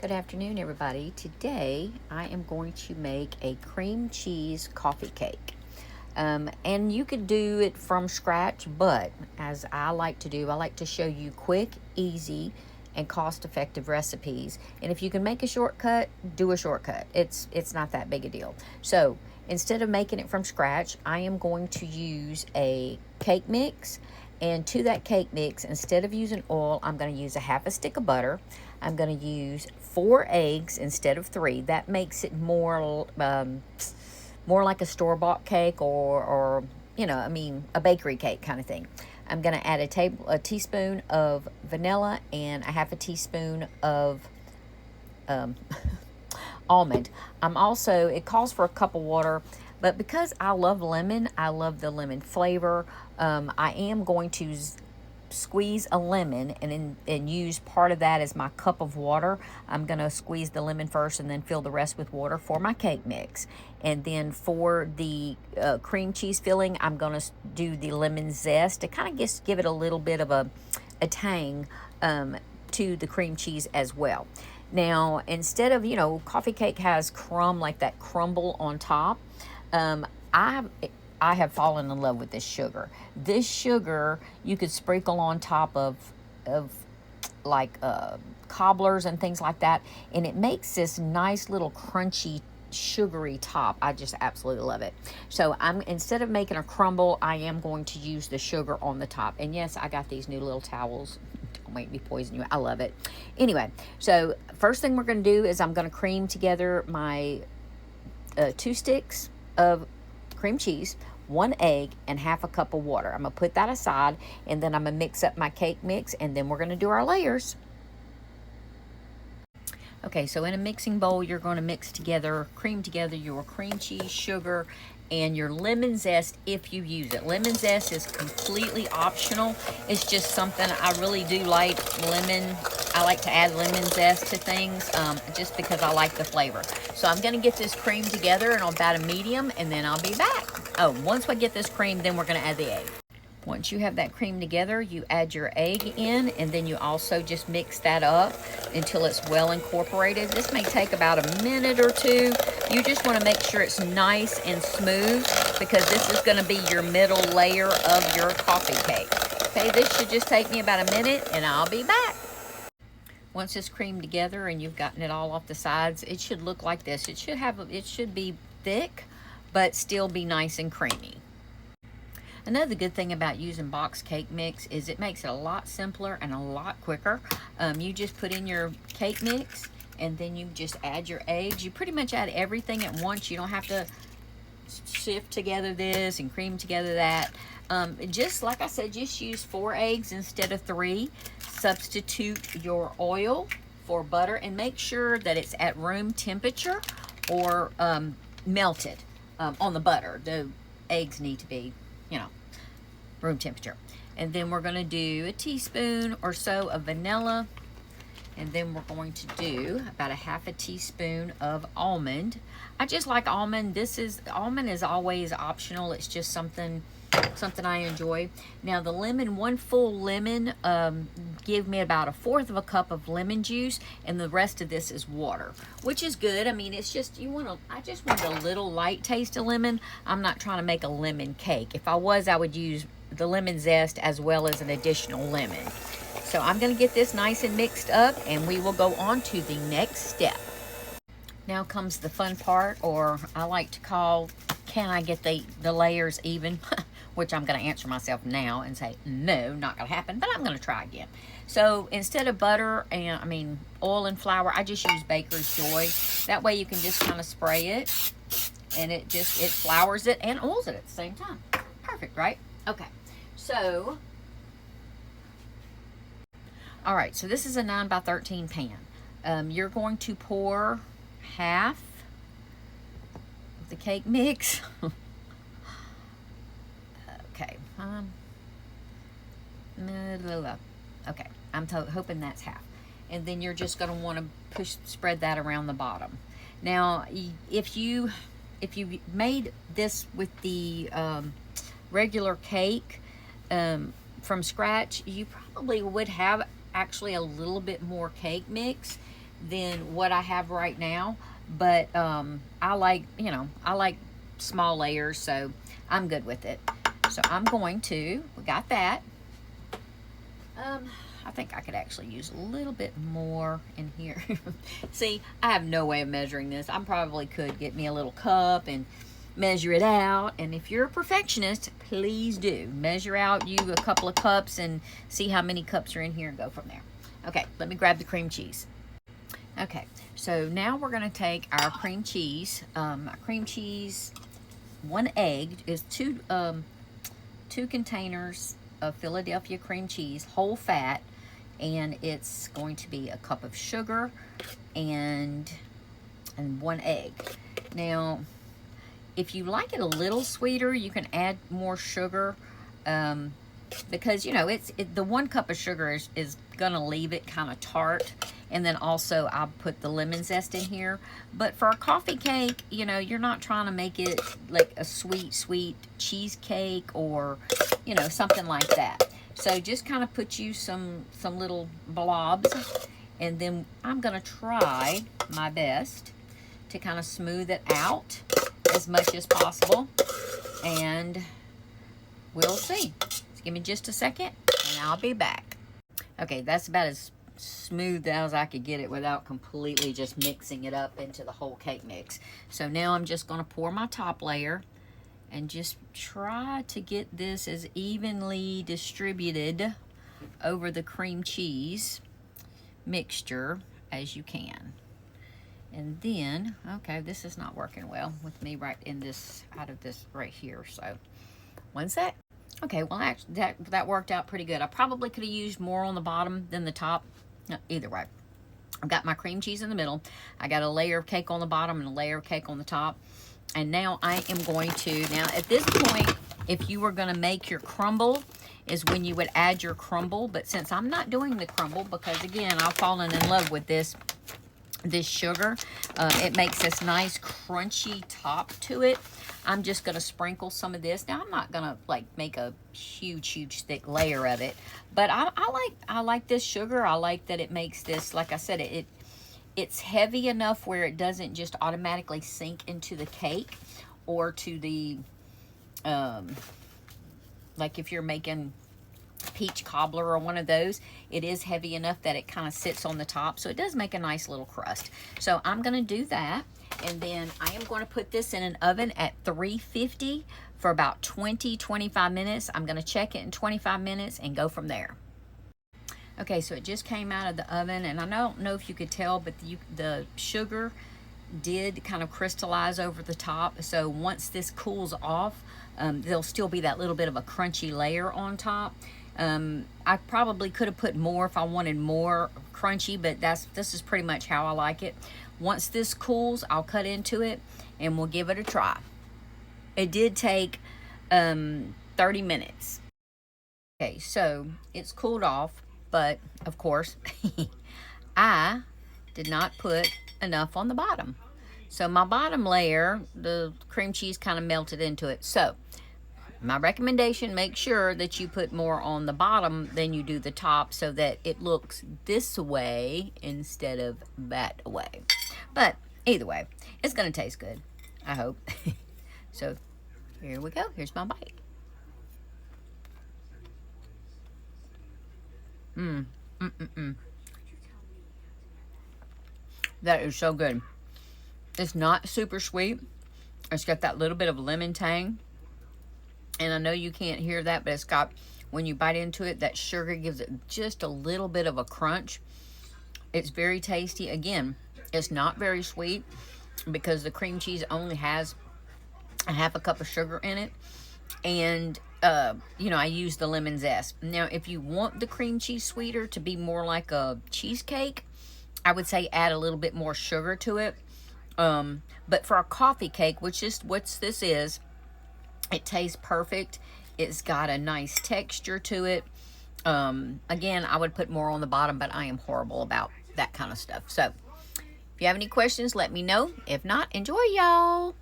Good afternoon, everybody. Today I am going to make a cream cheese coffee cake. And you could do it from scratch, but as I like to do, I like to show you quick, easy, and cost-effective recipes. And if you can make a shortcut, do a shortcut. It's not that big a deal. So instead of making it from scratch, I am going to use a cake mix. And to that cake mix, instead of using oil, I'm going to use a half a stick of butter. I'm going to use 4 eggs instead of 3. That makes it more like a store-bought cake or a bakery cake kind of thing. I'm going to add a teaspoon of vanilla and a half a teaspoon of um, almond. It calls for a cup of water, but because I love lemon, I love the lemon flavor. I am going to squeeze a lemon and use part of that as my cup of water. I'm going to squeeze the lemon first and then fill the rest with water for my cake mix. And then for the cream cheese filling, I'm going to do the lemon zest to kind of just give it a little bit of a tang to the cream cheese as well. Now, instead of, coffee cake has like that crumble on top. I have fallen in love with this sugar. This sugar you could sprinkle on top of like cobblers and things like that, and it makes this nice little crunchy sugary top. I just absolutely love it. So instead of making a crumble, I am going to use the sugar on the top. And yes, I got these new little towels. Don't make me poison you. I love it. Anyway, so first thing we're going to do is I'm going to cream together my 2 sticks of cream cheese, 1 egg, and half a cup of water. I'm going to put that aside, and then I'm going to mix up my cake mix, and then we're going to do our layers. Okay, so in a mixing bowl, you're going to cream together your cream cheese, sugar, and your lemon zest if you use it. Lemon zest is completely optional. It's just something I really do like. I like to add lemon zest to things just because I like the flavor. So I'm going to get this cream together and on about a medium, and then I'll be back. Oh, once we get this cream, then we're going to add the egg. Once you have that cream together, you add your egg in, and then you also just mix that up until it's well incorporated. This may take about a minute or two. You just want to make sure it's nice and smooth because this is going to be your middle layer of your coffee cake. Okay, this should just take me about a minute, and I'll be back. Once it's creamed together and you've gotten it all off the sides, it should look like this. It should be thick, but still be nice and creamy. Another good thing about using box cake mix is it makes it a lot simpler and a lot quicker. You just put in your cake mix and then you just add your eggs. You pretty much add everything at once. You don't have to sift together this and cream together that. Just like I said, just use 4 eggs instead of 3. Substitute your oil for butter and make sure that it's at room temperature or melted on the butter. The eggs need to be room temperature. And then we're going to do a teaspoon or so of vanilla, and then we're going to do about a half a teaspoon of almond. I just like almond. Almond is always optional. It's just something I enjoy. Now the lemon, 1 full lemon, give me about 1/4 of a cup of lemon juice, and the rest of this is water, which is good. I mean, it's just I just want a little light taste of lemon. I'm not trying to make a lemon cake. If I was, I would use the lemon zest as well as an additional lemon. So I'm going to get this nice and mixed up, and we will go on to the next step. Now comes the fun part, or I like to call, can I get the layers even? Which I'm going to answer myself now and say, no, not going to happen, but I'm going to try again. So instead of butter and, oil and flour, I just use Baker's Joy. That way you can just kind of spray it, and it flours it and oils it at the same time. Perfect, right? Okay, so, all right, so this is a 9 by 13 pan. You're going to pour half of the cake mix. Okay. Okay, I'm hoping that's half. And then you're just going to want to spread that around the bottom. Now, if you made this with the regular cake from scratch, you probably would have actually a little bit more cake mix than what I have right now. But I like, you know, I like small layers, so I'm good with it. So I'm going to, we got that. I think I could actually use a little bit more in here. See, I have no way of measuring this. I probably could get me a little cup and measure it out. And if you're a perfectionist, please do. Measure out you a couple of cups and see how many cups are in here and go from there. Okay, let me grab the cream cheese. Okay, so now we're going to take our cream cheese. Cream cheese, 1 egg is two containers of Philadelphia cream cheese, whole fat, and it's going to be a cup of sugar and 1 egg. Now, if you like it a little sweeter, you can add more sugar, because, you know, the 1 cup of sugar is gonna leave it kind of tart. And then also I'll put the lemon zest in here. But for a coffee cake, you know, you're not trying to make it like a sweet cheesecake or, you know, something like that. So just kind of put you some little blobs, and then I'm gonna try my best to kind of smooth it out as much as possible, and we'll see. Just give me just a second and I'll be back. Okay, that's about as smooth as I could get it without completely just mixing it up into the whole cake mix. So now I'm just going to pour my top layer and just try to get this as evenly distributed over the cream cheese mixture as you can. And then, okay, this is not working well with me right in this, out of this right here. So, 1 sec. Okay, well, actually, that worked out pretty good. I probably could have used more on the bottom than the top. No, either way. I've got my cream cheese in the middle. I got a layer of cake on the bottom and a layer of cake on the top. And now I am going to, now at this point, if you were going to make your crumble, is when you would add your crumble. But since I'm not doing the crumble, because again, I've fallen in love with this sugar, it makes this nice crunchy top to it. I'm just going to sprinkle some of this. Now I'm not going to like make a huge thick layer of it, but I like this sugar. I like that it makes this, like I said, it's heavy enough where it doesn't just automatically sink into the cake or to the like if you're making peach cobbler or one of those, it is heavy enough that it kind of sits on the top, so it does make a nice little crust. So I'm going to do that, and then I am going to put this in an oven at 350 for about 20-25 minutes. I'm going to check it in 25 minutes and go from there. Okay, so it just came out of the oven, and I don't know if you could tell, but the sugar did kind of crystallize over the top. So once this cools off, there'll still be that little bit of a crunchy layer on top. I probably could have put more if I wanted more crunchy, but this is pretty much how I like it. Once this cools, I'll cut into it and we'll give it a try. It did take 30 minutes. Okay, so it's cooled off, but of course I did not put enough on the bottom. So my bottom layer, the cream cheese kind of melted into it. So my recommendation, make sure that you put more on the bottom than you do the top so that it looks this way instead of that way. But either way, it's going to taste good, I hope. So here we go. Here's my bite. That is so good. It's not super sweet. It's got that little bit of lemon tang. And I know you can't hear that, but it's got, when you bite into it, that sugar gives it just a little bit of a crunch. It's very tasty. Again, it's not very sweet because the cream cheese only has a half a cup of sugar in it. And, you know, I use the lemon zest. Now, if you want the cream cheese sweeter to be more like a cheesecake, I would say add a little bit more sugar to it. But for a coffee cake, which is what this is, it tastes perfect. It's got a nice texture to it. Again, I would put more on the bottom, but I am horrible about that kind of stuff. So if you have any questions, let me know. If not, enjoy, y'all.